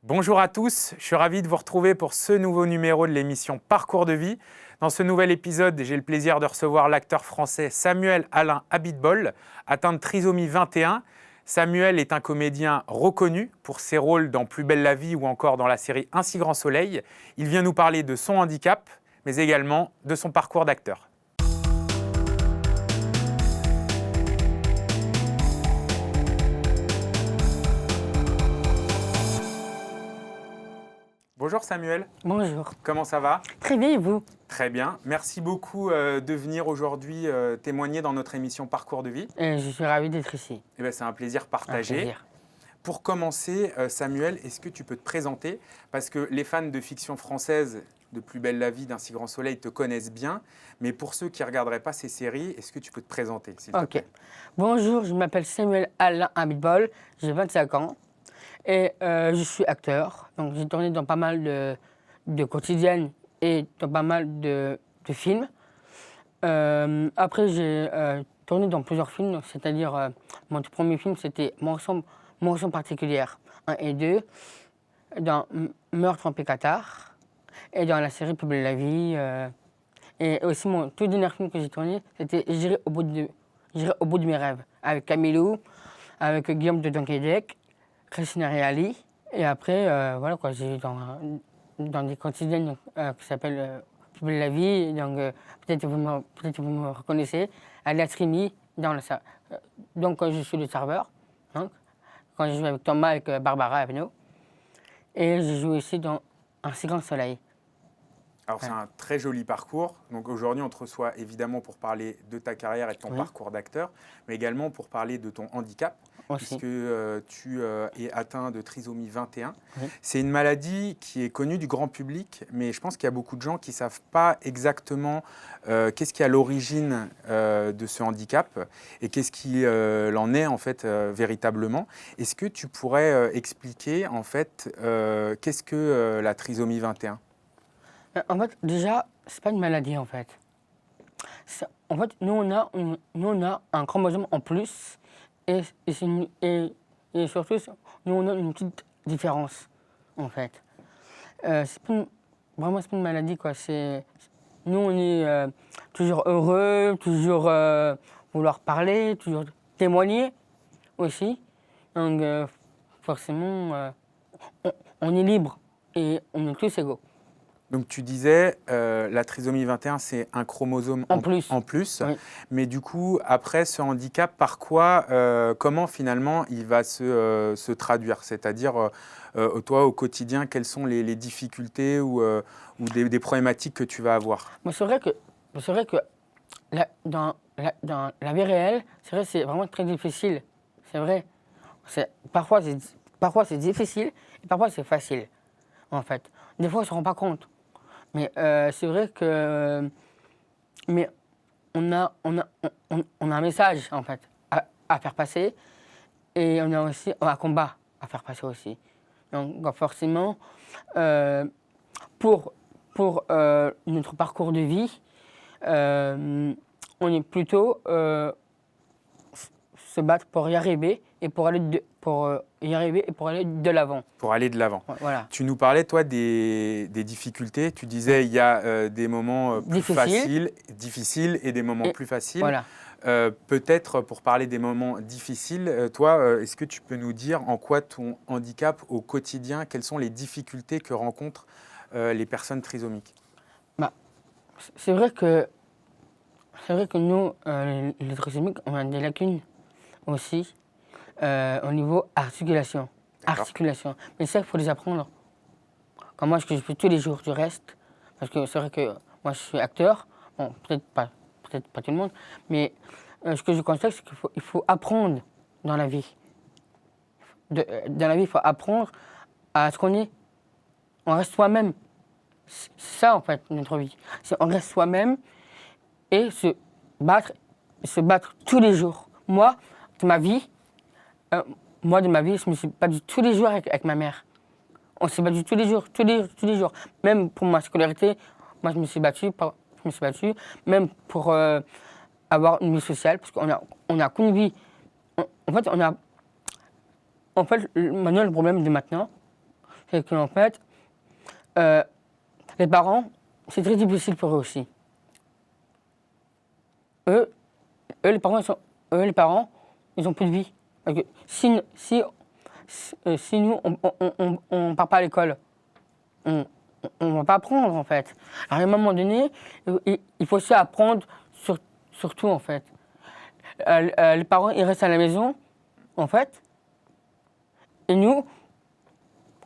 Bonjour à tous, je suis ravi de vous retrouver pour ce nouveau numéro de l'émission Parcours de vie. Dans ce nouvel épisode, j'ai le plaisir de recevoir l'acteur français Samuel Alain Abitbol, atteint de trisomie 21. Samuel est un comédien reconnu pour ses rôles dans Plus belle la vie ou encore dans la série Un si grand soleil. Il vient nous parler de son handicap, mais également de son parcours d'acteur. Bonjour Samuel. Bonjour. Comment ça va? Très bien, et vous? Très bien. Merci beaucoup de venir aujourd'hui témoigner dans notre émission Parcours de vie. Je suis ravi d'être ici. C'est un plaisir partagé. Un plaisir. Pour commencer, Samuel, est-ce que tu peux te présenter? Parce que les fans de fiction française de Plus belle la vie, d'Un si grand soleil te connaissent bien. Mais pour ceux qui ne regarderaient pas ces séries, est-ce que tu peux te présenter, s'il te plaît? Bonjour, je m'appelle Samuel Alain Abitbol, j'ai 25 ans. Et je suis acteur. Donc j'ai tourné dans pas mal de quotidiennes et dans pas mal de films. Après, j'ai tourné dans plusieurs films, c'est-à-dire mon tout premier film, c'était Mention particulière 1 et 2, dans Meurtre en Pécatard, et dans la série Plus belle la vie. Et aussi, mon tout dernier film que j'ai tourné, c'était J'irai au bout de mes rêves, avec Camilou, avec Guillaume de Tonquédec, Christina Reali. Et après, voilà quoi, j'ai dans des quotidiennes qui s'appellent Plus belle la vie. Donc peut-être vous me reconnaissez. À la Trimi, donc je suis le serveur. Donc, quand je joue avec Thomas, avec Barbara, avec nous. Et je joue aussi dans Un si grand soleil. Alors c'est un très joli parcours. Donc aujourd'hui, on te reçoit évidemment pour parler de ta carrière et de ton parcours d'acteur, mais également pour parler de ton handicap, puisque tu es atteint de trisomie 21. C'est une maladie qui est connue du grand public, mais je pense qu'il y a beaucoup de gens qui ne savent pas exactement qu'est-ce qui est à l'origine de ce handicap et qu'est-ce qui en est en fait véritablement. Est-ce que tu pourrais expliquer en fait qu'est-ce que la trisomie 21? En fait, déjà, c'est pas une maladie, en fait. En fait, nous, on a un chromosome en plus et surtout, nous, on a une petite différence, en fait. Vraiment, c'est pas une maladie, quoi. Nous, on est toujours heureux, toujours vouloir parler, toujours témoigner aussi. Donc, forcément, on est libre et on est tous égaux. Donc tu disais, la trisomie 21, c'est un chromosome en plus. Oui. Mais du coup, après ce handicap, par quoi, comment finalement il va se traduire? C'est-à-dire, toi, au quotidien, quelles sont les difficultés ou des problématiques que tu vas avoir? C'est vrai que dans la vie réelle, c'est vraiment très difficile. C'est vrai. Parfois c'est difficile et parfois c'est facile, en fait. Des fois, on ne se rend pas compte. Mais c'est vrai que on a un message, en fait, à faire passer et on a aussi un combat à faire passer aussi. Donc forcément, pour notre parcours de vie, on est plutôt se battre pour y arriver et pour aller de l'avant. Pour aller de l'avant. Voilà. Tu nous parlais, toi, des difficultés. Tu disais il y a des moments plus difficiles et des moments plus faciles. Voilà. Peut-être pour parler des moments difficiles, toi, est-ce que tu peux nous dire en quoi ton handicap au quotidien, quelles sont les difficultés que rencontrent les personnes trisomiques? C'est vrai que nous, les trisomiques, on a des lacunes aussi au niveau articulation. Mais ça, il faut les apprendre. Comme moi, ce que je fais tous les jours du reste, parce que c'est vrai que moi, je suis acteur, bon, peut-être pas tout le monde, mais ce que je constate, c'est qu'il faut apprendre dans la vie. Dans la vie, il faut apprendre à ce qu'on est. On reste soi-même. C'est ça, en fait, notre vie. On reste soi-même et se battre tous les jours. Moi, de ma vie, je me suis battu tous les jours avec ma mère. On s'est battu tous les jours. Même pour ma scolarité, moi, je me suis battu. Même pour avoir une vie sociale, parce qu'on a qu'une vie. En fait, maintenant, le problème de maintenant, c'est qu'en fait, les parents, c'est très difficile pour eux aussi. Eux, les parents, ils ont plus de vie. Parce que si nous, on part pas à l'école, on va pas apprendre, en fait. Alors, à un moment donné, il faut aussi apprendre sur tout, en fait. Les parents, ils restent à la maison, en fait, et nous,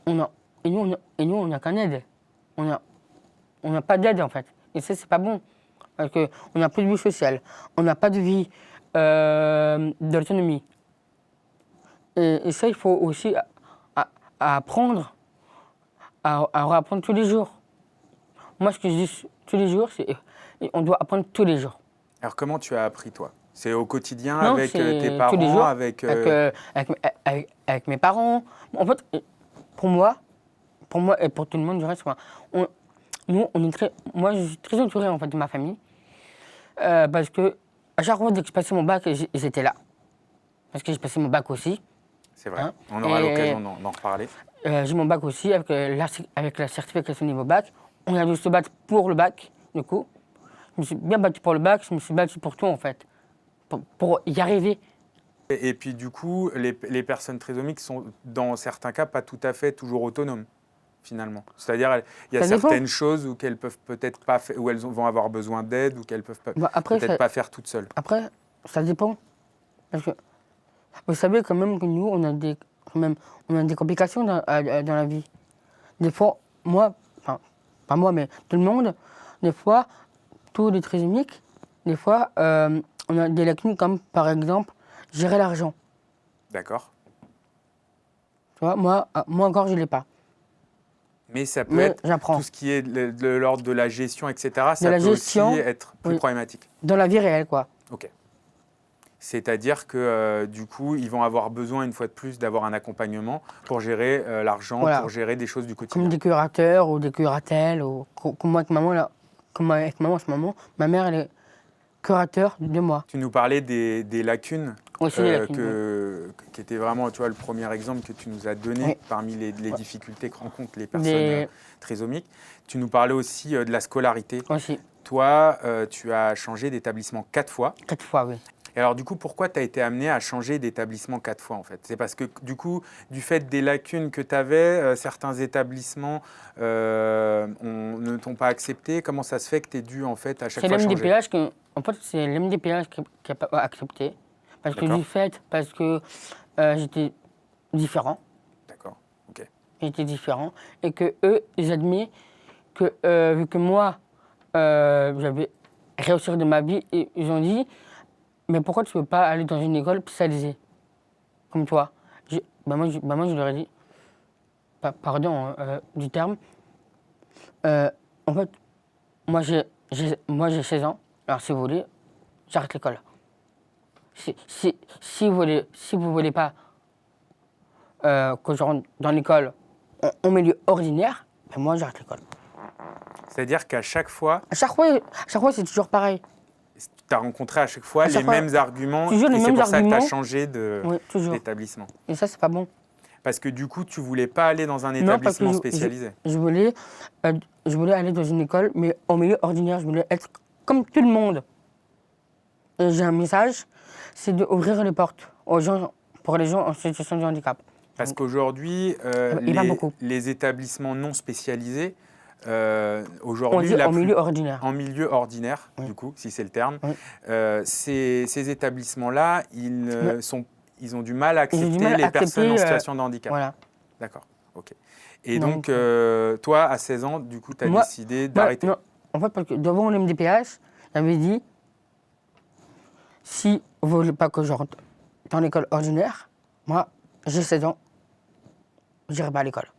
on n'a qu'un aide. On n'a pas d'aide, en fait. Et ça, c'est pas bon. Parce qu'on n'a plus de vie sociale, on n'a pas de vie d'autonomie. Et ça, il faut aussi apprendre, à apprendre tous les jours. Moi, ce que je dis tous les jours, c'est on doit apprendre tous les jours. Alors, comment tu as appris, toi? C'est au quotidien, Non, avec c'est tes parents, tous les jours, avec avec mes parents. En fait, pour moi et pour tout le monde du reste, moi, je suis très entouré en fait de ma famille, parce que à chaque fois dès que je passais mon bac, ils étaient là. Parce que j'ai passé mon bac aussi. C'est vrai. Hein. On aura l'occasion d'en reparler. J'ai mon bac aussi avec la certification niveau bac. On a dû se battre pour le bac, du coup. Je me suis bien battu pour le bac, je me suis battu pour tout en fait, pour y arriver. Et puis du coup, les personnes trisomiques sont dans certains cas pas tout à fait toujours autonomes, finalement. C'est-à-dire il y a certaines choses où qu'elles peuvent peut-être pas faire, où elles vont avoir besoin d'aide, ou qu'elles peuvent peut-être pas faire toutes seules. Après, ça dépend. Parce que vous savez quand même que nous, on a des complications dans la vie. Des fois, enfin, pas moi, mais tout le monde, des fois, tous les trisomiques, des fois, on a des lacunes comme, par exemple, gérer l'argent. D'accord. Tu vois, moi encore, je ne l'ai pas. Mais ça peut être tout ce qui est de l'ordre de la gestion, etc. Ça peut aussi être plus problématique. Dans la vie réelle, quoi. Ok. C'est-à-dire que du coup, ils vont avoir besoin, une fois de plus, d'avoir un accompagnement pour gérer l'argent, pour gérer des choses du quotidien. Comme des curateurs ou des curatelles, ou comme moi avec maman, là, comme avec maman en ce moment, ma mère, elle est curateur de moi. Tu nous parlais des lacunes, qui étaient vraiment, tu vois, le premier exemple que tu nous as donné parmi les difficultés que rencontrent les personnes trisomiques. Tu nous parlais aussi de la scolarité. Aussi. Toi, tu as changé d'établissement 4 fois. 4 fois, oui. Et alors, du coup, pourquoi tu as été amené à changer d'établissement 4 fois, en fait? C'est parce que, du coup, du fait des lacunes que tu avais, certains établissements ne t'ont pas accepté. Comment ça se fait que tu es dû, en fait, à chaque fois changer? C'est l'MDPH qui n'a pas accepté. Parce que j'étais différent. D'accord, ok. J'étais différent. Et que eux, ils admettent que, vu que moi, j'avais réussi de ma vie, et ils ont dit, mais pourquoi tu ne veux pas aller dans une école spécialisée comme toi? Moi, je leur ai dit, pardon du terme, en fait, moi j'ai 16 ans, alors si vous voulez, j'arrête l'école. Si vous voulez pas que je rentre dans l'école en milieu ordinaire, ben moi j'arrête l'école. C'est-à-dire qu'à chaque fois... À chaque fois, c'est toujours pareil. Tu as rencontré à chaque fois les mêmes arguments, et c'est pour ça que tu as changé d'établissement. Et ça, c'est pas bon. Parce que du coup, tu ne voulais pas aller dans un établissement spécialisé. Je voulais aller dans une école, mais au milieu ordinaire, je voulais être comme tout le monde. Et j'ai un message, c'est d'ouvrir les portes pour les gens en situation de handicap. Parce qu'aujourd'hui, les établissements non spécialisés, aujourd'hui, en milieu ordinaire. En milieu ordinaire, du coup, si c'est le terme, ces établissements-là, ils ont du mal à accepter les personnes en situation de handicap. Voilà. D'accord, ok. Et donc, toi, à 16 ans, du coup, tu as décidé d'arrêter. Non, en fait, parce que devant l'MDPH, j'avais dit, si vous ne voulez pas que je rentre dans l'école ordinaire, moi, j'ai 16 ans, je n'irai pas à l'école.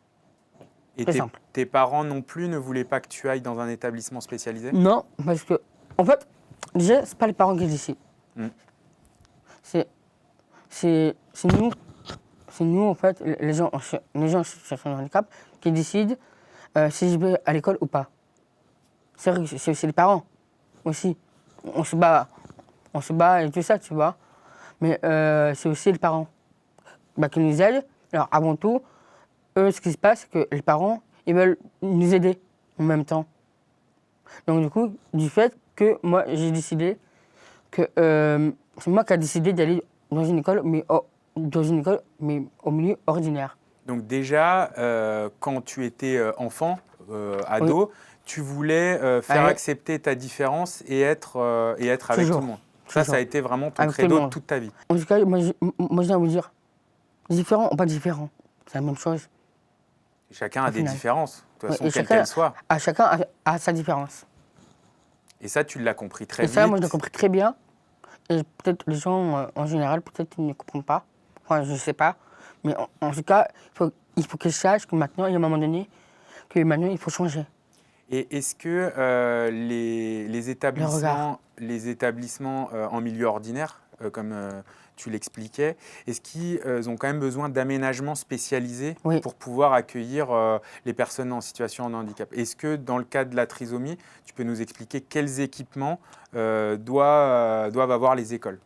Et tes parents non plus ne voulaient pas que tu ailles dans un établissement spécialisé? Non, parce que, en fait, déjà, ce n'est pas les parents qui décident. C'est nous, en fait, les gens en situation de handicap, qui décident si je vais à l'école ou pas. C'est vrai que c'est les parents aussi. On se bat et tout ça, tu vois. Mais c'est aussi les parents qui nous aident. Alors, avant tout, eux, ce qui se passe, c'est que les parents, ils veulent nous aider en même temps. Donc du coup, du fait que moi, j'ai décidé que c'est moi qui ai décidé d'aller dans une école, mais au milieu ordinaire. Donc déjà, quand tu étais enfant, ado, tu voulais faire accepter ta différence et être avec tout le monde. Ça a été vraiment ton credo de toute ta vie. En tout cas, moi, j'ai envie de vous dire, différent ou pas différent, c'est la même chose. Chacun a des différences, de toute façon, quelle qu'elle soit. Chacun a sa différence. Et ça, tu l'as compris très vite. Et ça, moi, je l'ai compris très bien. Et peut-être les gens, en général, peut-être ils ne comprennent pas. Enfin, je ne sais pas. Mais en tout cas, il faut qu'ils sachent que maintenant, il y a un moment donné, il faut changer. Et est-ce que les établissements en milieu ordinaire, comme tu l'expliquais, est-ce qu'ils ont quand même besoin d'aménagements spécialisés pour pouvoir accueillir les personnes en situation de handicap? Est-ce que dans le cas de la trisomie, tu peux nous expliquer quels équipements doivent avoir les écoles?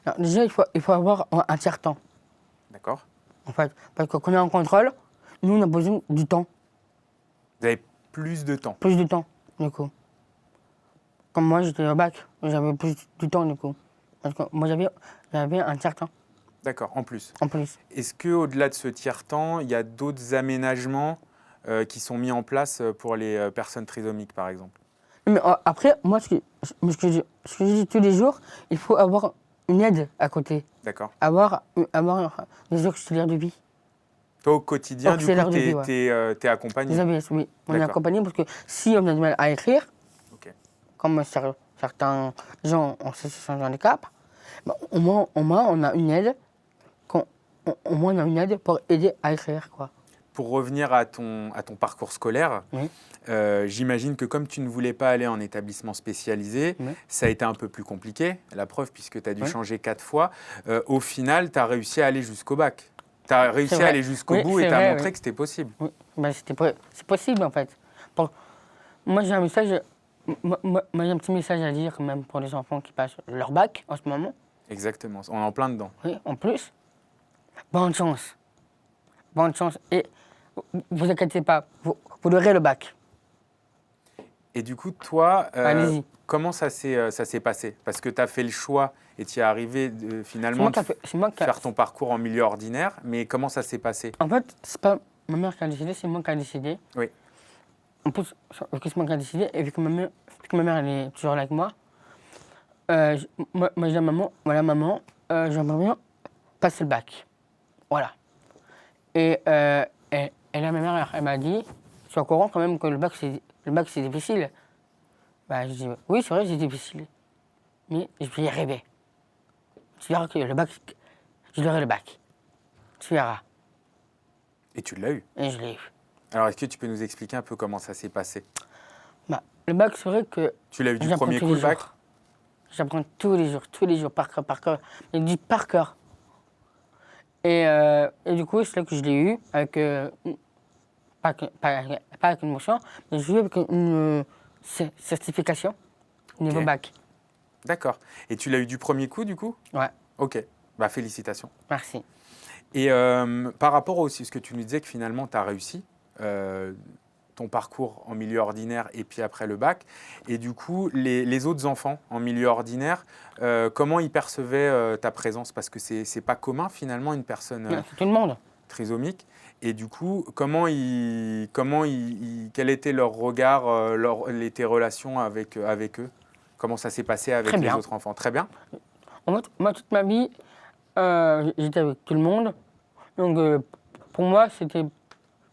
Alors, déjà, il faut avoir un tiers-temps. D'accord. En fait, parce que quand on est en contrôle, nous, on a besoin du temps. Vous avez plus de temps? Plus de temps, du coup. Comme moi, j'étais au bac, j'avais plus de temps, du coup. Parce que moi, j'avais un tiers-temps. D'accord, en plus. En plus. Est-ce qu'au-delà de ce tiers-temps, il y a d'autres aménagements qui sont mis en place pour les personnes trisomiques, par exemple? Mais après, moi, ce que je dis tous les jours, il faut avoir une aide à côté. D'accord. Avoir des auxiliaires de vie. Toi, au quotidien, du coup, tu es accompagné? Oui, on est accompagné parce que si on a du mal à écrire, comme certains gens en situation de handicap, bah, au moins, on a une aide. Au moins, on a une aide pour aider à écrire, quoi. Pour revenir à ton parcours scolaire, j'imagine que comme tu ne voulais pas aller en établissement spécialisé, ça a été un peu plus compliqué, la preuve, puisque tu as dû changer 4 fois. Au final, tu as réussi à aller jusqu'au bac. Tu as réussi à aller jusqu'au bout et tu as montré que c'était possible. Oui, bah, c'est possible, en fait. Moi, j'ai un message... Moi, j'ai un petit message à dire quand même pour les enfants qui passent leur bac en ce moment. Exactement, on est en plein dedans. Oui, en plus, bonne chance. Bonne chance. Et vous inquiétez pas, vous aurez le bac. Et du coup, toi, comment ça s'est passé? Parce que tu as fait le choix et tu y es arrivé finalement de faire ton parcours en milieu ordinaire, mais comment ça s'est passé? En fait, c'est pas ma mère qui a décidé, c'est moi qui a décidé. Oui. En plus, c'est moi qui a décidé, et vu que ma mère elle est toujours là avec moi, moi j'ai dit à maman, voilà maman, j'aimerais bien passer le bac. Voilà. Et là, ma mère, elle m'a dit, tu es au courant quand même que le bac c'est difficile. Bah, je dis, oui, c'est vrai, c'est difficile. Mais je vais y arriver. Tu verras que le bac, je l'aurai le bac. Tu verras. Et tu l'as eu? Et je l'ai eu. Alors, est-ce que tu peux nous expliquer un peu comment ça s'est passé? Bah, le bac, c'est vrai que... Tu l'as eu du premier coup, le bac? J'apprends tous les jours, par cœur. Je dis par cœur. Et du coup, c'est là que je l'ai eu, avec, pas avec une mention, mais je l'ai eu avec une certification niveau bac. D'accord. Et tu l'as eu du premier coup, du coup? Ouais. Ok. Bah, félicitations. Merci. Et par rapport aussi à ce que tu nous disais que finalement, tu as réussi ton parcours en milieu ordinaire et puis après le bac. Et du coup, les autres enfants en milieu ordinaire, comment ils percevaient ta présence? Parce que c'est pas commun finalement une personne tout le monde. Trisomique. Et du coup, quel était leur regard, tes relations avec eux? Comment ça s'est passé avec les autres enfants? Très bien. Moi, toute ma vie, j'étais avec tout le monde. Donc, pour moi, c'était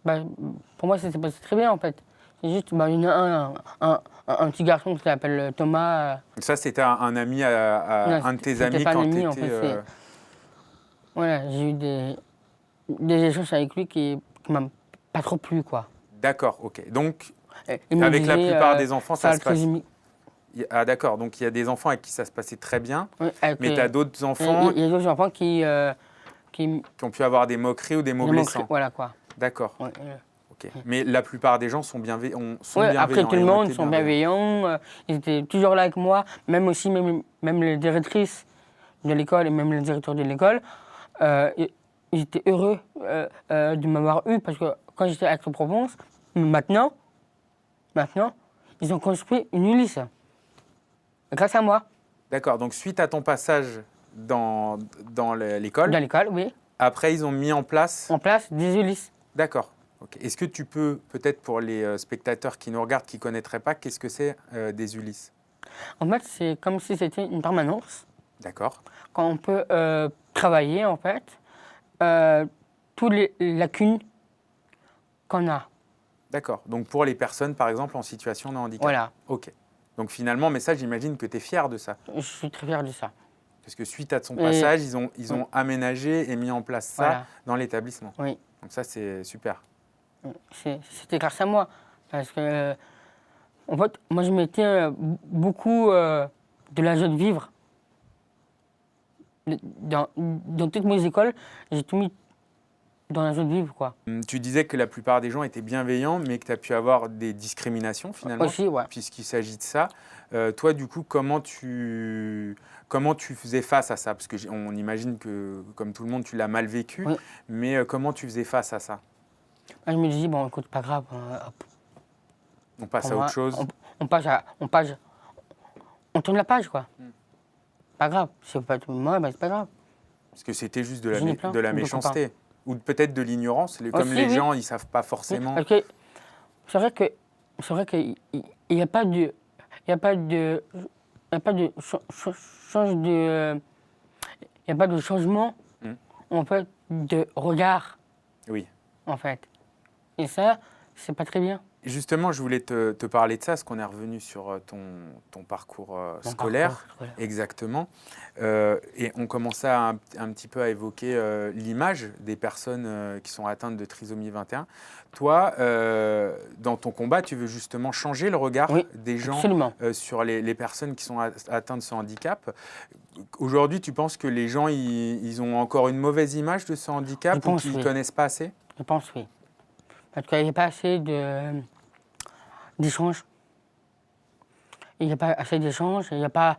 passé très bien, en fait. C'est juste, il y en a un petit garçon qui s'appelle Thomas. Ça, c'était un ami, un de tes amis quand tu étais... En fait, voilà, j'ai eu des échanges avec lui qui m'ont pas trop plu, quoi. D'accord, ok. Donc, avec la plupart des enfants, ça se passe... Ah d'accord, donc il y a des enfants avec qui ça se passait très bien, mais tu as d'autres enfants... Il y a d'autres enfants qui ont pu avoir des moqueries ou des mots blessants. Voilà, quoi. D'accord. Okay. Mais la plupart des gens sont bienveillants. Après, tout le monde sont bienveillants. Ils étaient toujours là avec moi, même les directrices de l'école et même les directeurs de l'école. Ils j'étais heureux de m'avoir eu parce que quand j'étais à Aix-en-Provence, maintenant, ils ont construit une Ulysse. Grâce à moi. D'accord, donc suite à ton passage dans l'école, Dans l'école, oui. après ils ont mis en place... En place des Ulysses. D'accord. Okay. Est-ce que tu peux, peut-être pour les spectateurs qui nous regardent, qui ne connaîtraient pas, qu'est-ce que c'est des Ulysses? En fait, c'est comme si c'était une permanence. D'accord. Quand on peut travailler, en fait, toutes les lacunes qu'on a. D'accord. Donc pour les personnes, par exemple, en situation de handicap. Voilà. Ok. Donc finalement, mais ça, j'imagine que tu es fier de ça. Je suis très fier de ça. Parce que suite à son passage, ils ont aménagé et mis en place ça Voilà. dans l'établissement. Oui. Donc ça, c'est super. C'était grâce à moi. Parce que, en fait, moi, je mettais beaucoup de la joie de vivre. Dans toutes mes écoles, j'ai tout mis dans la joie de vivre, quoi. Tu disais que la plupart des gens étaient bienveillants, mais que tu as pu avoir des discriminations, finalement. Aussi, ouais. Puisqu'il s'agit de ça. Toi, du coup, comment tu faisais face à ça? Parce qu'on imagine que, comme tout le monde, tu l'as mal vécu. Oui. Mais comment tu faisais face à ça? Moi, je me dis, bon, écoute, pas grave. On passe à autre chose. On tourne la page, quoi. Pas grave. C'est pas moi, ben, c'est pas grave. Parce que c'était juste de J'en ai la plein, méchanceté. Ou peut-être de l'ignorance. Comme Aussi, les oui. gens, ils ne savent pas forcément. Parce que c'est vrai qu'il n'y a pas de... Il n'y a pas de... Il n'y a pas de il y a pas de changement, en fait, de regard, Oui. en fait. Et ça, c'est pas très bien. Justement, je voulais te parler de ça, parce qu'on est revenu sur ton parcours scolaire. Exactement. Et on commençait un petit peu à évoquer l'image des personnes qui sont atteintes de trisomie 21. Toi, dans ton combat, tu veux justement changer le regard des gens sur les personnes qui sont atteintes de ce handicap. Aujourd'hui, tu penses que les gens, ils ont encore une mauvaise image de ce handicap ou qu'ils ne connaissent pas assez? Je pense oui. Parce qu'il n'y a pas assez d'échanges. Il n'y a pas assez d'échanges, il n'y a pas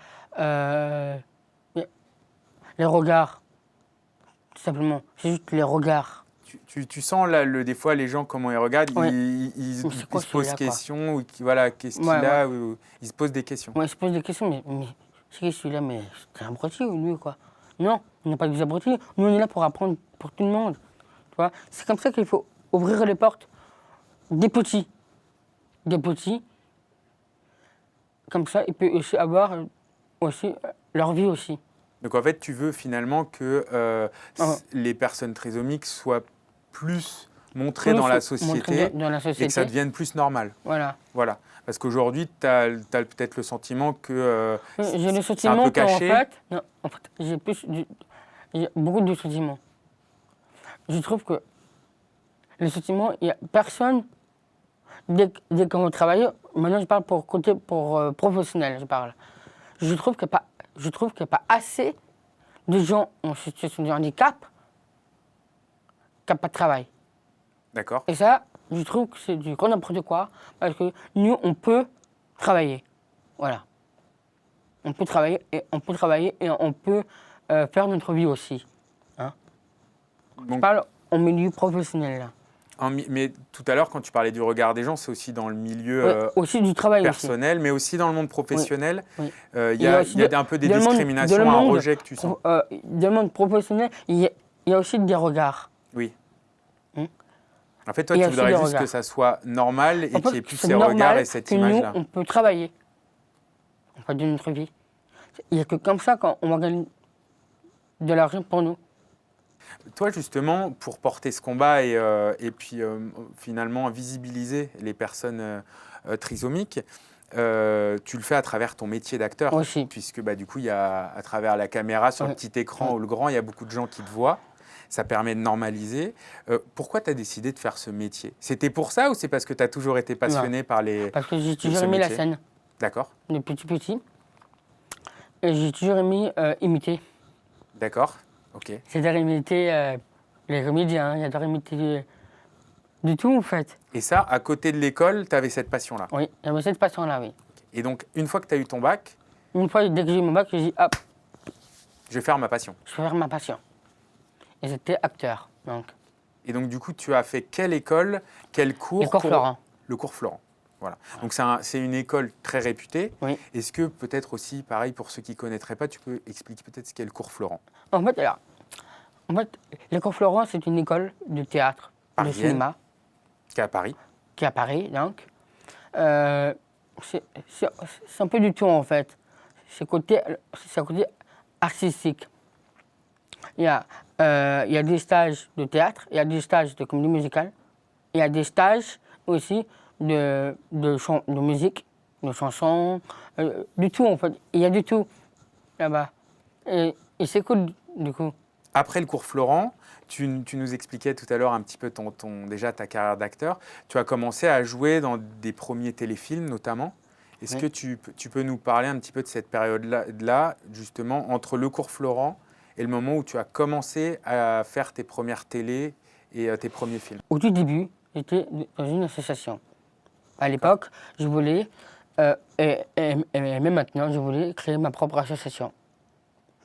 les regards, tout simplement. C'est juste les regards. Tu sens là, des fois les gens comment ils regardent, ils se posent des questions, ou voilà, qu'est-ce qu'il a, ou ils se posent des questions. Oui, ils se posent des questions, mais c'est qui celui-là, mais c'est un abruti ou lui quoi? Non, on n'est pas des abrutis, nous on est là pour apprendre pour tout le monde. Tu vois, c'est comme ça qu'il faut ouvrir les portes des petits. Des petits, comme ça, ils peuvent aussi avoir aussi leur vie aussi. Donc en fait, tu veux finalement que les personnes trisomiques soient plus montrées dans la société et que ça devienne plus normal. Voilà. Voilà. Parce qu'aujourd'hui, tu as peut-être le sentiment que j'ai le c'est un sentiment peu caché. En fait, j'ai beaucoup de sentiments. Je trouve que le sentiment, il n'y a personne, dès qu'on va travailler, maintenant je parle pour professionnel, je parle. Je trouve qu'il n'y a pas assez de gens en situation de handicap qui n'ont pas de travail. D'accord. Et ça, je trouve que c'est du grand n'importe quoi, parce que nous, on peut travailler. Voilà. On peut travailler et on peut faire notre vie aussi. Hein. Donc, je parle en milieu professionnel, là. Mais tout à l'heure, quand tu parlais du regard des gens, c'est aussi dans le milieu aussi du travail personnel, mais aussi dans le monde professionnel. Oui. Il y a un peu des discriminations, un rejet que tu sens. Dans le monde professionnel, il y a aussi des regards. Oui. En fait, toi, tu voudrais juste que ça soit normal et qu'il y ait plus ces regards et cette image-là. Nous, on peut travailler. On peut donner notre vie. Il n'y a que comme ça qu'on va gagner de l'argent pour nous. Toi, justement, pour porter ce combat et puis finalement visibiliser les personnes trisomiques, tu le fais à travers ton métier d'acteur. Aussi. Puisque du coup, il y a, à travers la caméra, sur le petit écran ou le grand, il y a beaucoup de gens qui te voient. Ça permet de normaliser. Pourquoi tu as décidé de faire ce métier? C'était pour ça ou c'est parce que tu as toujours été passionné par les... Parce que j'ai toujours aimé la scène. D'accord. Depuis petit. Et j'ai toujours aimé imiter. D'accord. Ok. C'est-à-dire imiter les comédiens, j'adore imiter du tout en fait. Et ça, à côté de l'école, tu avais cette passion-là? Oui, j'avais cette passion-là, oui. Et donc, une fois que tu as eu ton bac? Une fois, dès que j'ai eu mon bac, j'ai dit hop. Je vais faire ma passion. Je vais faire ma passion. et j'étais acteur. Donc. Et donc, du coup, tu as fait quelle école, quel cours? Le cours Florent. Le cours Florent. Voilà. Donc, c'est une école très réputée. Oui. Est-ce que peut-être aussi, pareil, pour ceux qui ne connaîtraient pas, tu peux expliquer peut-être ce qu'est le cours Florent? En fait, le cours Florent, c'est une école de théâtre, de cinéma. Qui est à Paris. Qui est à Paris, donc. C'est un peu du tout, en fait. C'est côté artistique. Il y a des stages de théâtre, il y a des stages de comédie musicale, il y a des stages aussi de musique, de chansons, du tout en fait. Il y a du tout là-bas. Et c'est cool du coup. Après le cours Florent, tu nous expliquais tout à l'heure un petit peu déjà ta carrière d'acteur. Tu as commencé à jouer dans des premiers téléfilms notamment. Est-ce que tu peux nous parler un petit peu de cette période-là, justement, entre le cours Florent et le moment où tu as commencé à faire tes premières télés et tes premiers films? Au tout début, j'étais dans une association. À l'époque, je voulais, et même maintenant, je voulais créer ma propre association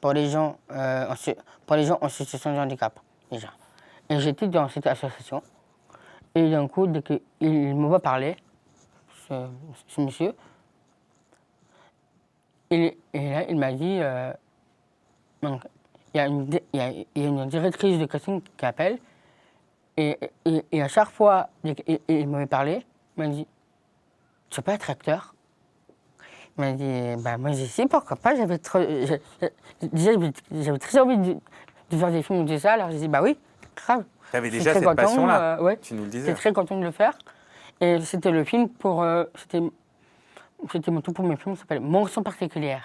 pour les gens en situation de handicap, déjà. Et j'étais dans cette association. Et d'un coup, dès qu'il me voit parler, ce monsieur, et là, il m'a dit, donc, il y a une directrice de casting qui appelle, et à chaque fois qu'il m'avait parlé, il m'a dit, tu veux pas être acteur? Il m'a dit, bah moi j'ai dit, pourquoi pas, j'avais très envie de faire des films de ça, alors j'ai dit, bah oui, grave. Tu avais déjà cette passion-là, ouais. tu nous le disais. J'étais très content de le faire. Et c'était le film c'était mon tout premier film, qui s'appelle Mention particulière.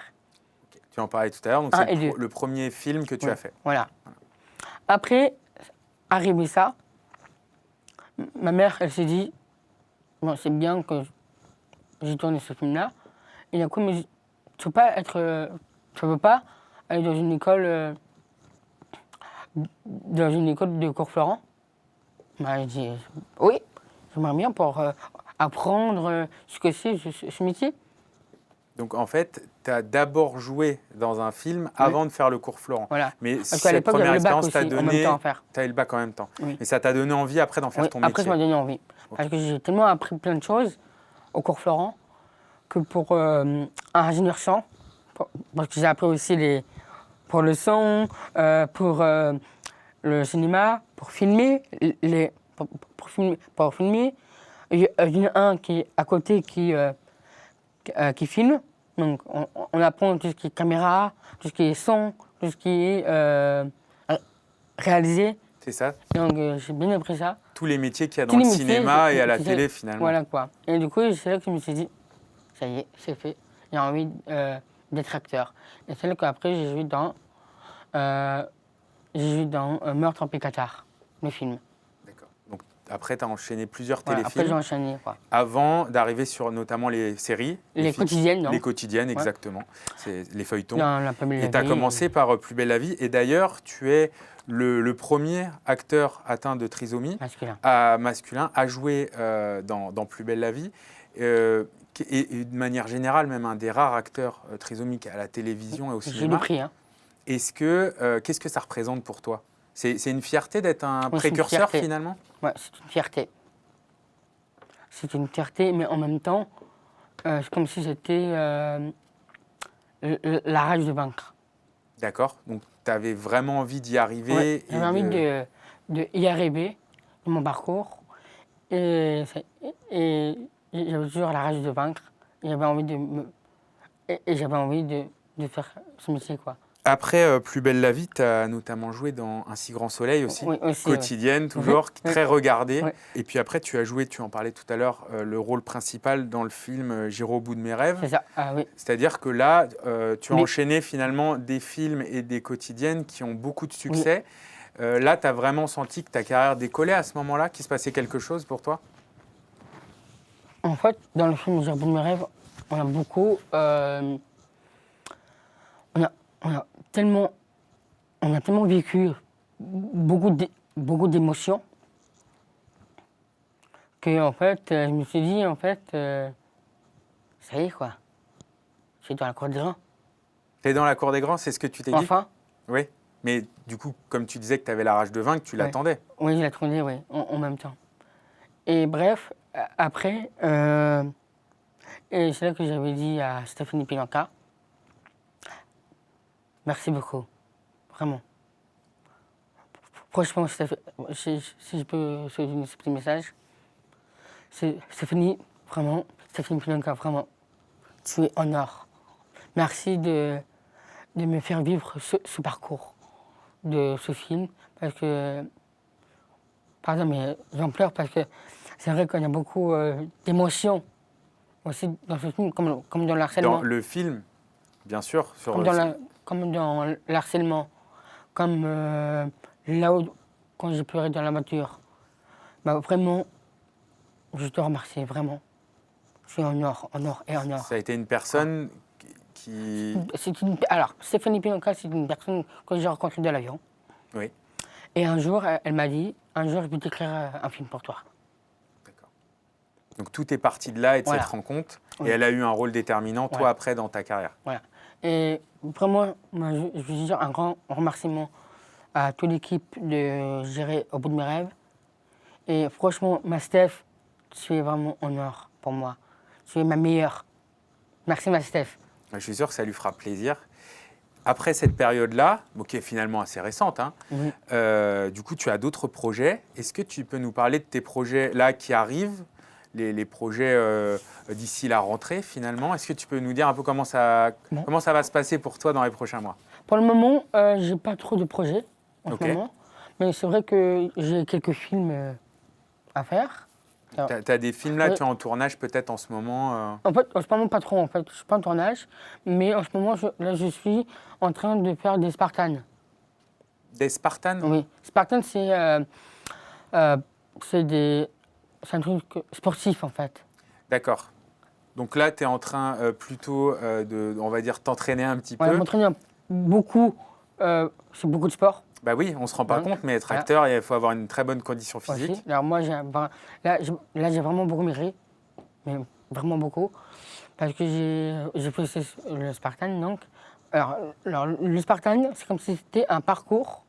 Okay. Tu en parlais tout à l'heure, donc c'est le premier film que tu as fait. Voilà. Après, arrivé ça, ma mère, elle s'est dit, bon, c'est bien que j'ai tourné ce film-là. Et d'un coup, elle me dit, tu veux pas aller dans une école de cours Florent? J'ai dit, oui, j'aimerais bien pour apprendre ce que c'est ce métier. Donc en fait, tu as d'abord joué dans un film avant de faire le cours Florent. Voilà. Mais parce cette première expérience t'a donné... Tu as eu le bac en même temps. Oui. Mais ça t'a donné envie après d'en faire ton métier. Après, ça m'a donné envie. Okay. Parce que j'ai tellement appris plein de choses au cours Florent que pour un ingénieur son, parce que j'ai appris aussi pour le son, pour le cinéma, pour filmer, pour filmer. Il y en a un qui est à côté qui filme. Donc on apprend tout ce qui est caméra, tout ce qui est son, tout ce qui est réalisé. C'est ça. Donc j'ai bien appris ça. Tous les métiers qu'il y a dans le cinéma et à la télé finalement. Voilà quoi. Et du coup, c'est là que je me suis dit, ça y est, c'est fait. J'ai envie d'être acteur. Et c'est là qu'après j'ai joué dans Meurtre en Pécatard, le film. D'accord. Donc après, tu as enchaîné plusieurs téléfilms. Après, j'ai enchaîné. Quoi. Avant d'arriver sur notamment les séries. Les quotidiennes, non? Les quotidiennes, exactement. C'est les feuilletons. Et tu as commencé par Plus belle la vie. Et d'ailleurs, tu es le premier acteur atteint de trisomie masculin à jouer dans Plus belle la vie. Et de manière générale, même un des rares acteurs trisomiques à la télévision et au cinéma. J'ai le prix. Hein. Qu'est-ce que ça représente pour toi? C'est une fierté d'être un précurseur finalement? Oui, c'est une fierté. C'est une fierté, mais en même temps, c'est comme si c'était la rage de vaincre. D'accord. Donc, tu avais vraiment envie d'y arriver. Ouais, j'avais envie d'y arriver, de mon parcours. Et j'avais toujours la rage de vaincre. Et j'avais envie de faire ce métier, quoi. Après Plus belle la vie, tu as notamment joué dans Un si grand soleil aussi, quotidienne toujours, très regardée. Oui. Et puis après, tu as joué, tu en parlais tout à l'heure, le rôle principal dans le film J'irai au bout de mes rêves. C'est ça, oui. C'est-à-dire que là, tu as enchaîné finalement des films et des quotidiennes qui ont beaucoup de succès. Oui. Là, tu as vraiment senti que ta carrière décollait à ce moment-là, qu'il se passait quelque chose pour toi? En fait, dans le film J'irai au bout de mes rêves, on a beaucoup... On a tellement vécu beaucoup d'émotions que en fait, je me suis dit, en fait, ça y est, quoi. Je suis dans la cour des grands. T'es dans la cour des grands, c'est ce que tu t'es dit? Enfin. Oui, mais du coup, comme tu disais que tu avais la rage de vaincre, tu l'attendais. Oui, je l'attendais, oui, en même temps. Et bref, après, et c'est là que j'avais dit à Stéphanie Pilanka, merci beaucoup, vraiment. Franchement, si je peux souligner ce petit message, c'est Stéphanie, vraiment, Stéphanie Pilanka, vraiment, tu es en or. Merci de me faire vivre ce parcours de ce film, parce que, pardon, mais j'en pleure parce que c'est vrai qu'il y a beaucoup d'émotions aussi dans ce film, comme dans le harcèlement. Dans le film, bien sûr. Comme dans l'harcèlement, comme là où, quand j'ai pleuré dans la voiture. Bah, vraiment, je te remercie, vraiment. Je suis en or et en or. Ça a été une personne qui... Alors, Stéphanie Pilanka, c'est une personne que j'ai rencontrée de l'avion. Oui. Et un jour, elle m'a dit, un jour, je vais t'écrire un film pour toi. D'accord. Donc tout est parti de là et de Voilà. cette rencontre. Oui. Et elle a eu un rôle déterminant, toi, Ouais. après, dans ta carrière. Voilà. Et vraiment, moi, je veux dire un grand remerciement à toute l'équipe de gérer au bout de mes rêves. Et franchement, ma Steph, tu es vraiment en or pour moi. Tu es ma meilleure. Merci, ma Steph. Je suis sûr que ça lui fera plaisir. Après cette période-là, qui est finalement assez récente, hein, Oui. du coup, tu as d'autres projets. Est-ce que tu peux nous parler de tes projets là qui arrivent, les projets d'ici la rentrée finalement? Est-ce que tu peux nous dire un peu comment ça va se passer pour toi dans les prochains mois? Pour le moment, j'ai pas trop de projets en Ok. ce moment. Mais c'est vrai que j'ai quelques films à faire. Tu as des films là, Oui. tu es en tournage peut-être en ce moment En fait, en ce moment, pas trop. En fait, je suis pas en tournage. Mais en ce moment, je suis en train de faire des Spartans. Des Spartans? Oui. Spartan, c'est un truc sportif, en fait. D'accord. Donc là, tu es en train plutôt de, on va dire, t'entraîner un petit Ouais, peu. m'entraîner beaucoup, c'est beaucoup de sport. Bah oui, on ne se rend pas Donc, compte, mais être voilà. acteur, il faut avoir une très bonne condition physique. Aussi. Alors moi, j'ai vraiment beaucoup maigri, mais vraiment beaucoup, parce que j'ai fait le Spartan. Donc, alors, le Spartan, c'est comme si c'était un parcours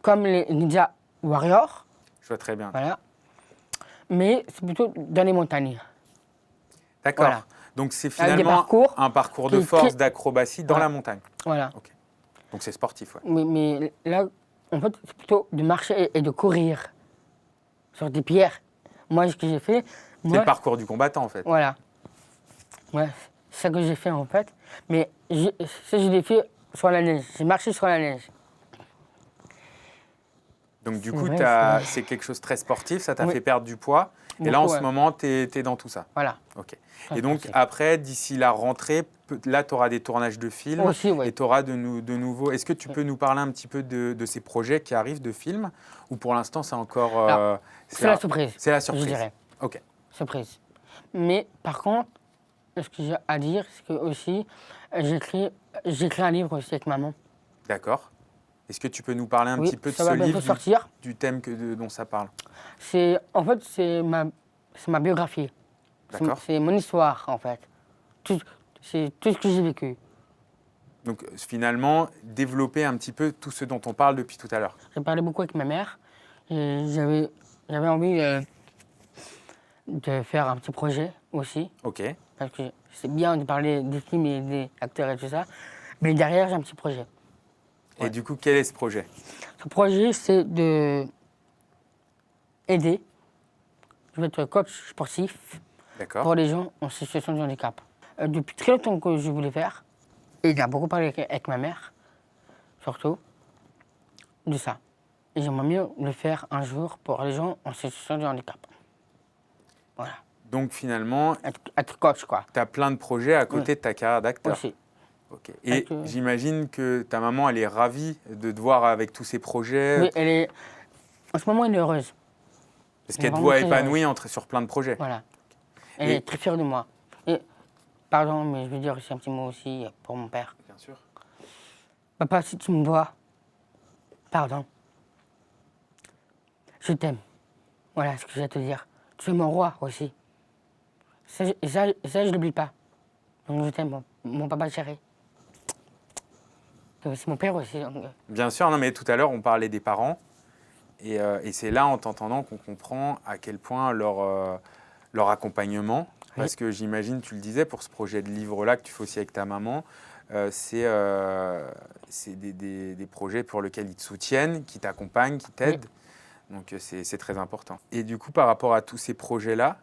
comme les Ninja Warriors, Je vois très bien. voilà, mais c'est plutôt dans les montagnes. D'accord. Voilà. Donc c'est Avec des finalement parcours un parcours de qui- force, qui- d'acrobatie dans Voilà. la montagne. Voilà. Donc c'est sportif, ouais. Mais là, en fait, c'est plutôt de marcher et de courir sur des pierres. Moi, ce que j'ai fait, C'est le parcours du combattant, en fait. voilà. Ouais, c'est ça que j'ai fait en fait. Mais ça, je l'ai fait sur la neige. J'ai marché sur la neige. Donc du C'est coup, vrai, c'est vrai. c'est quelque chose de très sportif, ça t'a Oui. fait perdre du poids. Et là, en Beaucoup, ce ouais. moment, tu es dans tout ça. Voilà. Ok. Ça, Et donc c'est- après, d'ici la rentrée, là, tu auras des tournages de films. Aussi, oui. Et tu auras de nouveaux... Est-ce que tu peux nous parler un petit peu de ces projets qui arrivent de films? Ou pour l'instant, c'est encore... Alors, c'est la surprise. C'est la surprise. Je dirais. Ok. Surprise. Mais par contre, ce que j'ai à dire, c'est que aussi, j'ai écrit un livre aussi avec maman. D'accord. Est-ce que tu peux nous parler un Oui, petit peu de ça ce va bientôt livre, sortir. du thème dont ça parle? En fait, c'est ma biographie. D'accord. C'est mon histoire, en fait. C'est tout ce que j'ai vécu. Donc finalement, développer un petit peu tout ce dont on parle depuis tout à l'heure. J'ai parlé beaucoup avec ma mère. Et j'avais envie de faire un petit projet aussi. Ok. Parce que c'est bien de parler des films et des acteurs et tout ça. Mais derrière, j'ai un petit projet. Et Ouais. du coup, quel est ce projet? Ce projet, c'est de aider. Je vais être coach sportif D'accord. pour les gens en situation de handicap. Depuis très longtemps que je voulais faire. Et il a beaucoup parlé avec ma mère, surtout, de ça. Et j'aimerais mieux le faire un jour pour les gens en situation de handicap. Voilà. Donc finalement, Être coach, quoi. tu as plein de projets à côté de ta carrière d'acteur. Aussi. Ok. Et j'imagine que ta maman, elle est ravie de te voir avec tous ces projets. Oui, en ce moment, elle est heureuse. Parce elle est qu'elle te vraiment voit très épanouie sur plein de projets. Voilà. Elle Et- est très fière de moi. Et, pardon, mais je veux dire aussi un petit mot aussi pour mon père. Bien sûr. Papa, si tu me vois, pardon. Je t'aime. Voilà ce que j'ai à te dire. Tu es mon roi aussi. Ça, je l'oublie pas. Donc je t'aime, mon papa chéri. c'est mon père aussi. Donc, Bien sûr, non, mais tout à l'heure, on parlait des parents. Et c'est là, en t'entendant, qu'on comprend à quel point leur accompagnement, parce que j'imagine, tu le disais, pour ce projet de livre-là que tu fais aussi avec ta maman, c'est des projets pour lesquels ils te soutiennent, qui t'accompagnent, qui t'aident. Donc c'est très important. Et du coup, par rapport à tous ces projets-là,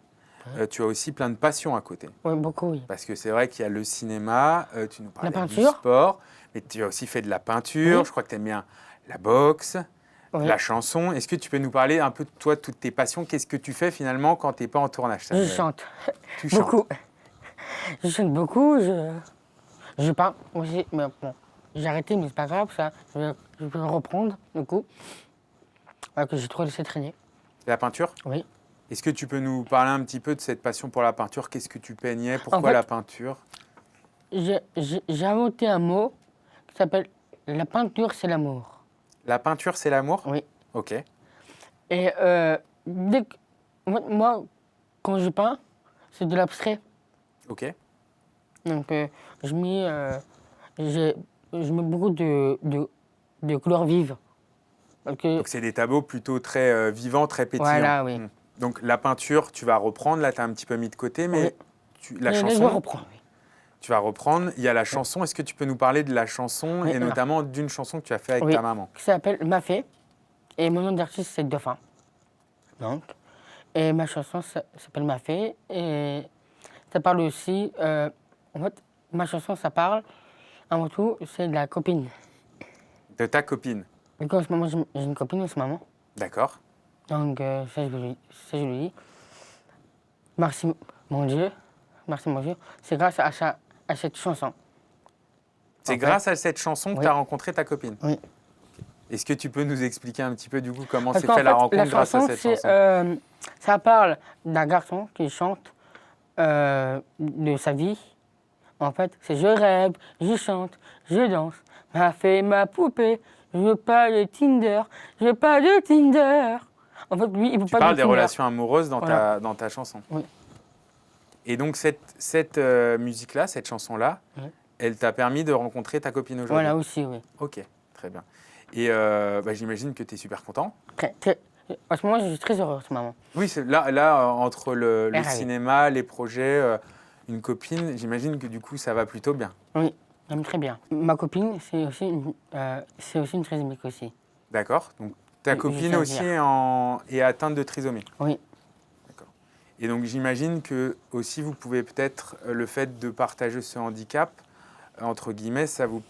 tu as aussi plein de passions à côté. Oui, beaucoup, oui. Parce que c'est vrai qu'il y a le cinéma, tu nous parlais du peinture. sport, mais tu as aussi fait de la peinture, je crois que tu aimes bien la boxe, la chanson. Est-ce que tu peux nous parler un peu de toi, de toutes tes passions? Qu'est-ce que tu fais finalement quand tu n'es pas en tournage, Samuel? Je chante. Tu chantes. Beaucoup. Je chante beaucoup, je peins aussi, mais bon, j'ai arrêté, mais c'est pas grave, ça. Je vais reprendre, du coup. Que j'ai trop laissé traîner. La peinture? Oui. Est-ce que tu peux nous parler un petit peu de cette passion pour la peinture? Qu'est-ce que tu peignais? Pourquoi En fait, la peinture? J'ai inventé un mot qui s'appelle « La peinture, c'est l'amour ». La peinture, c'est l'amour? Oui. Ok. Et en fait, moi, quand je peins, c'est de l'abstrait. Ok. Donc, je mets beaucoup de couleurs vives. Donc c'est des tableaux plutôt très vivants, très pétillants. Voilà, oui. Donc la peinture, tu vas reprendre. Là, tu as un petit peu mis de côté, mais la chanson, je vais reprendre, oui. tu vas reprendre. Il y a la chanson. Est-ce que tu peux nous parler de la chanson et notamment d'une chanson que tu as fait avec ta maman? Qui s'appelle Mafé. Et mon nom d'artiste, c'est Dauphin. Donc, et ma chanson s'appelle Mafé. Et ça parle aussi... en fait, ma chanson, ça parle, avant tout, c'est de la copine. De ta copine? Donc en ce moment, j'ai une copine en ce moment. D'accord. Donc, ça, je lui dis. Merci, mon Dieu. Merci, mon Dieu. C'est grâce à cette chanson. C'est grâce à cette chanson que tu as rencontré ta copine? Oui. Est-ce que tu peux nous expliquer un petit peu, du coup, comment s'est fait la rencontre grâce à cette chanson? Ça parle d'un garçon qui chante de sa vie. En fait, c'est je rêve, je chante, je danse, m'a fait ma poupée, je veux pas de Tinder, je veux pas de Tinder. En fait, lui, il veut pas de Tinder. Tu parles des relations amoureuses dans ta chanson. Oui. Et donc, cette musique-là, cette chanson-là, elle t'a permis de rencontrer ta copine aujourd'hui? Voilà, aussi, oui. Ok, très bien. Et j'imagine que tu es super content. En ce moment, je suis très heureux en ce moment. Oui, là entre le cinéma, les projets, une copine, j'imagine que du coup, ça va plutôt bien. Oui, j'aime très bien. Ma copine, c'est aussi une trisomique aussi. D'accord. Donc, ta copine aussi est atteinte de trisomie? Oui. D'accord. Et donc, j'imagine que aussi, vous pouvez peut-être, le fait de partager ce handicap, entre guillemets, ça vous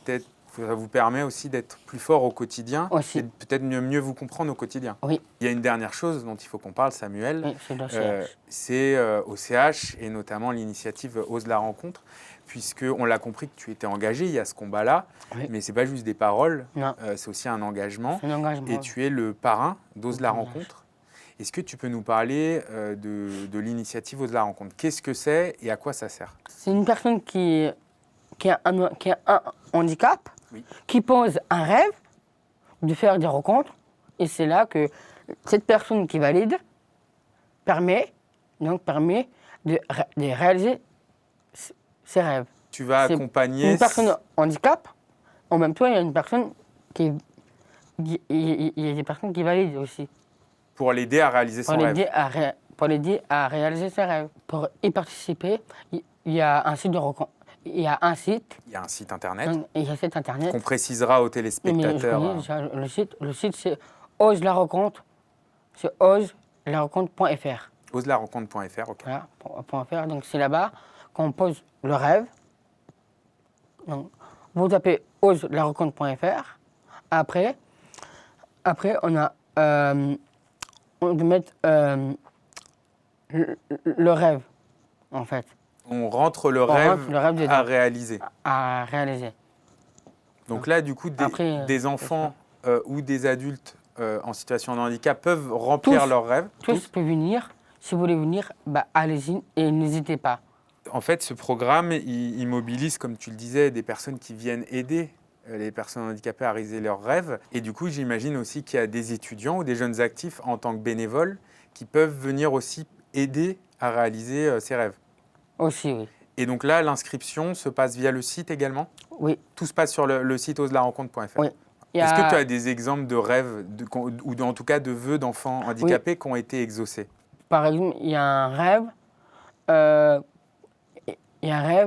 permet aussi d'être plus fort au quotidien et peut-être mieux vous comprendre au quotidien. Oui. Il y a une dernière chose dont il faut qu'on parle, Samuel. Oui, c'est l'OCH. C'est OCH et notamment l'initiative Ose la rencontre, puisqu'on l'a compris que tu étais engagé, il y a ce combat-là, mais ce n'est pas juste des paroles, c'est aussi un engagement. C'est un engagement. Et tu es le parrain d'Ose la rencontre. Est-ce que tu peux nous parler de l'initiative Ose la rencontre? Qu'est-ce que c'est et à quoi ça sert? C'est une personne qui a un handicap, qui pose un rêve de faire des rencontres. Et c'est là que cette personne qui valide permet de réaliser ses rêves. Tu vas accompagner... Une personne handicap, en même temps, il y a une personne il y a des personnes qui valident aussi. Pour l'aider à réaliser son rêve. Pour l'aider à réaliser ses rêves. Pour y participer, il y a un site de rencontre. Il y a un site. Il y a un site internet. Il y a un site internet. Qu'on précisera aux téléspectateurs. Le site, c'est Ose la rencontre. C'est oselarencontre.fr. Oselarencontre.fr, ok. Voilà, .fr. Donc c'est là-bas qu'on pose le rêve. Donc, vous tapez oselarencontre.fr. Après, on a... on peut mettre le rêve, en fait. On rentre le rêve à réaliser. À réaliser. Donc là, du coup, des enfants ou des adultes en situation de handicap peuvent remplir leurs rêves. Tous peuvent venir. Si vous voulez venir, allez-y et n'hésitez pas. En fait, ce programme, il mobilise, comme tu le disais, des personnes qui viennent aider les personnes handicapées à réaliser leurs rêves. Et du coup, j'imagine aussi qu'il y a des étudiants ou des jeunes actifs en tant que bénévoles qui peuvent venir aussi aider à réaliser ces rêves. Aussi, oui. Et donc là, l'inscription se passe via le site également? Oui. Tout se passe sur le site oselarencontre.fr? Oui. Est-ce que tu as des exemples de rêves, ou en tout cas de vœux d'enfants handicapés qui ont été exaucés? Par exemple, il y a un rêve,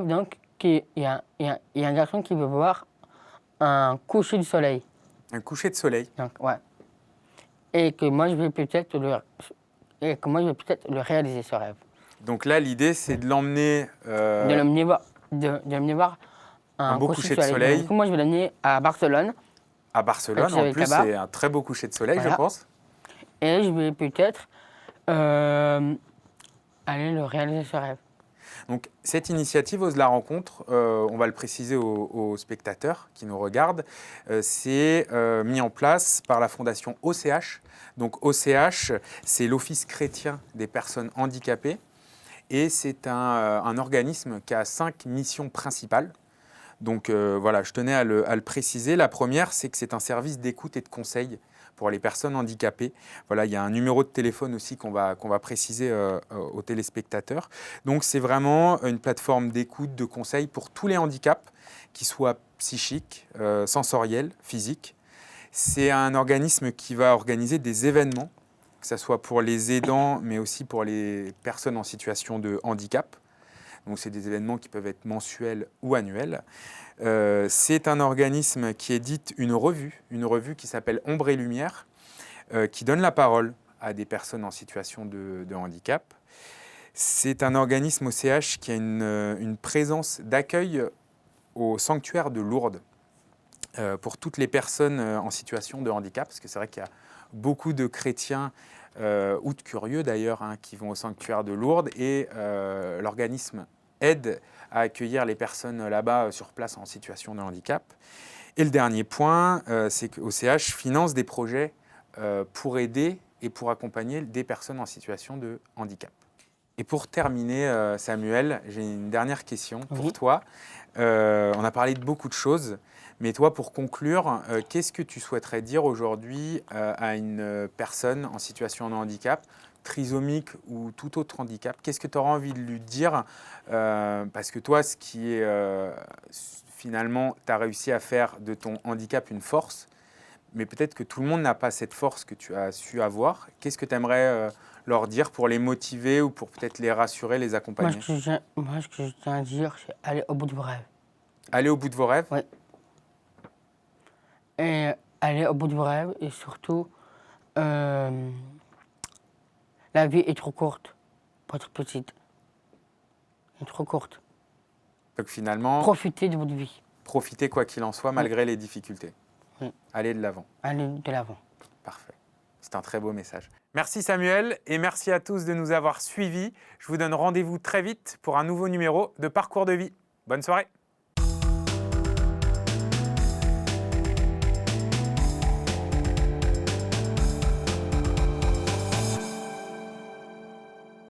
donc, il y a un garçon qui veut voir un coucher du soleil. Un coucher de soleil? Donc, ouais. Et que moi, je vais peut-être le réaliser, ce rêve. Donc là, l'idée, c'est de l'emmener... De l'emmener voir un beau coucher de soleil. Donc, moi, je vais l'emmener à Barcelone. À Barcelone, en plus, c'est un très beau coucher de soleil, voilà. Je pense. Et je vais peut-être aller le réaliser, ce rêve. Donc, cette initiative Ose la rencontre, on va le préciser aux spectateurs qui nous regardent, c'est mis en place par la fondation OCH. Donc, OCH, c'est l'Office chrétien des personnes handicapées. Et c'est un organisme qui a 5 missions principales. Donc voilà, je tenais à le préciser. La première, c'est que c'est un service d'écoute et de conseil pour les personnes handicapées. Voilà, il y a un numéro de téléphone aussi qu'on va préciser aux téléspectateurs. Donc c'est vraiment une plateforme d'écoute, de conseil pour tous les handicaps, qu'ils soient psychiques, sensoriels, physiques. C'est un organisme qui va organiser des événements, que ce soit pour les aidants, mais aussi pour les personnes en situation de handicap. Donc, c'est des événements qui peuvent être mensuels ou annuels. C'est un organisme qui édite une revue qui s'appelle Ombre et Lumière, qui donne la parole à des personnes en situation de handicap. C'est un organisme OCH qui a une présence d'accueil au sanctuaire de Lourdes pour toutes les personnes en situation de handicap, parce que c'est vrai qu'il y a beaucoup de chrétiens ou de curieux d'ailleurs, qui vont au sanctuaire de Lourdes, et l'organisme aide à accueillir les personnes là-bas sur place en situation de handicap. Et le dernier point, c'est que OCH finance des projets pour aider et pour accompagner des personnes en situation de handicap. Et pour terminer, Samuel, j'ai une dernière question pour toi. On a parlé de beaucoup de choses. Mais toi, pour conclure, qu'est-ce que tu souhaiterais dire aujourd'hui à une personne en situation de handicap, trisomique ou tout autre handicap? Qu'est-ce que tu auras envie de lui dire? Parce que toi, ce qui est finalement, tu as réussi à faire de ton handicap une force, mais peut-être que tout le monde n'a pas cette force que tu as su avoir. Qu'est-ce que tu aimerais leur dire pour les motiver ou pour peut-être les rassurer, les accompagner? Moi, ce que je tiens à dire, c'est aller au bout de vos rêves. Aller au bout de vos rêves? Oui. Et aller au bout de vos rêves, et surtout, la vie est trop courte pour être petite. Elle est trop courte. Donc finalement... Profitez de votre vie. Profitez quoi qu'il en soit, malgré les difficultés. Oui. Allez de l'avant. Allez de l'avant. Parfait. C'est un très beau message. Merci Samuel, et merci à tous de nous avoir suivis. Je vous donne rendez-vous très vite pour un nouveau numéro de Parcours de vie. Bonne soirée.